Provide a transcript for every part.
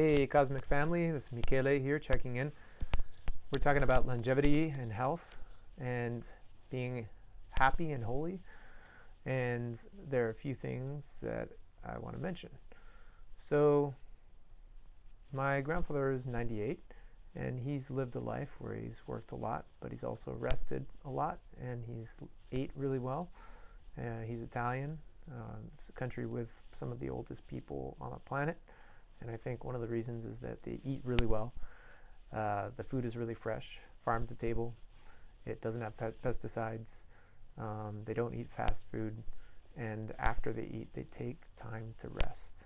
Hey, Cosmic Family, this is Mickele here checking in. We're talking about longevity and health and being happy and holy. And there are a few things that I want to mention. So, my grandfather is 98 and he's lived a life where he's worked a lot, but he's also rested a lot and he's ate really well. He's Italian. It's a country with some of the oldest people on the planet. And I think one of the reasons is that they eat really well. The food is really fresh, farm to table. It doesn't have pesticides. They don't eat fast food. And after they eat, they take time to rest.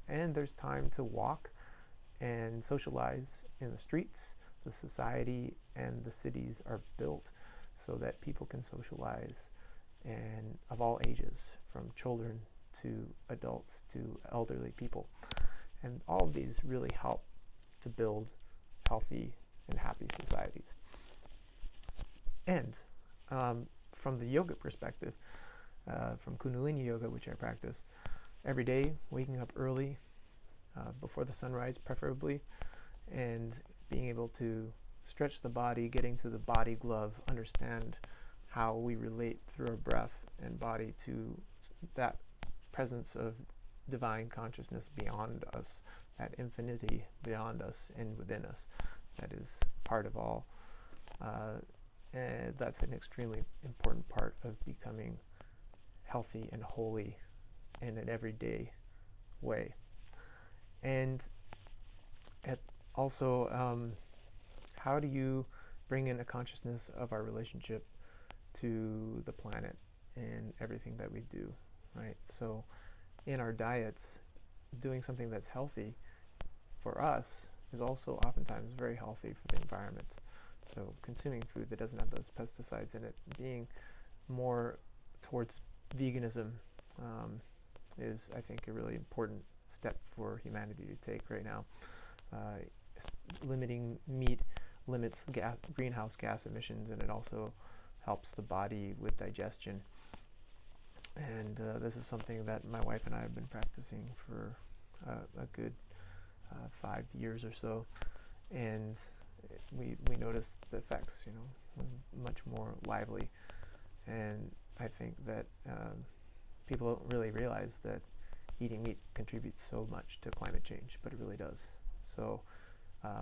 And there's time to walk and socialize in the streets. The society and the cities are built so that people can socialize, and of all ages, from children to adults to elderly people. And all of these really help to build healthy and happy societies. And from the yoga perspective, from Kundalini Yoga, which I practice, every day waking up early, before the sunrise preferably, and being able to stretch the body, getting to the body glove, understand how we relate through our breath and body to that presence of divine consciousness beyond us, that infinity beyond us and within us, that is part of all. And that's an extremely important part of becoming healthy and holy in an everyday way. And also, how do you bring in a consciousness of our relationship to the planet and everything that we do, right? So in our diets, doing something that's healthy for us is also oftentimes very healthy for the environment. So consuming food that doesn't have those pesticides in it, being more towards veganism, is, I think, a really important step for humanity to take right now. Limiting meat limits greenhouse gas emissions, and it also helps the body with digestion. And this is something that my wife and I have been practicing for a good 5 years or so, and we noticed the effects, much more lively. And I think that people don't really realize that eating meat contributes so much to climate change, but it really does. So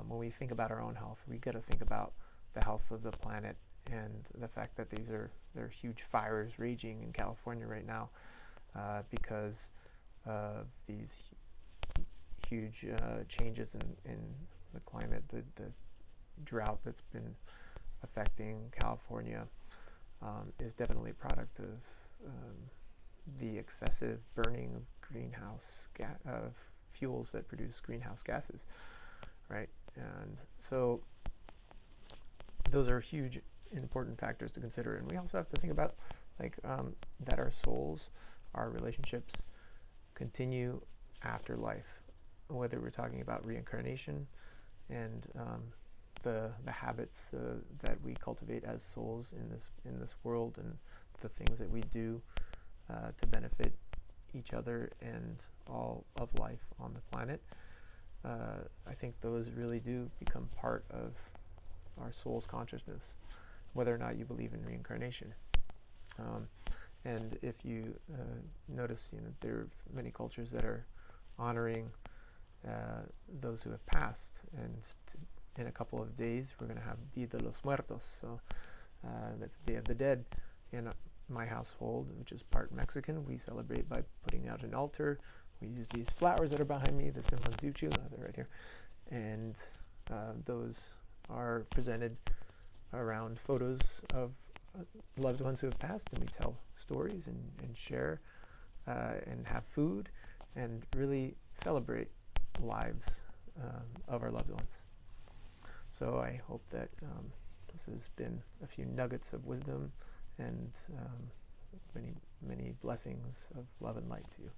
when we think about our own health, we got to think about the health of the planet and the fact that there are huge fires raging in California right now because of these huge changes in the climate, the drought that's been affecting California is definitely a product of the excessive burning of of fuels that produce greenhouse gases, right? And so those are huge important factors to consider. And we also have to think about that our souls, our relationships continue after life, whether we're talking about reincarnation and the habits that we cultivate as souls in this world, and the things that we do to benefit each other and all of life on the planet. I think those really do become part of our soul's consciousness, whether or not you believe in reincarnation. And if you notice, there are many cultures that are honoring those who have passed, and in a couple of days we're going to have Dia de los Muertos, so that's Day of the Dead. In my household, which is part Mexican, we celebrate by putting out an altar. We use these flowers that are behind me, the Simpanzuchu, they're right here, and those are presented around photos of loved ones who have passed, and we tell stories and share and have food and really celebrate lives of our loved ones. So I hope that this has been a few nuggets of wisdom and many blessings of love and light to you.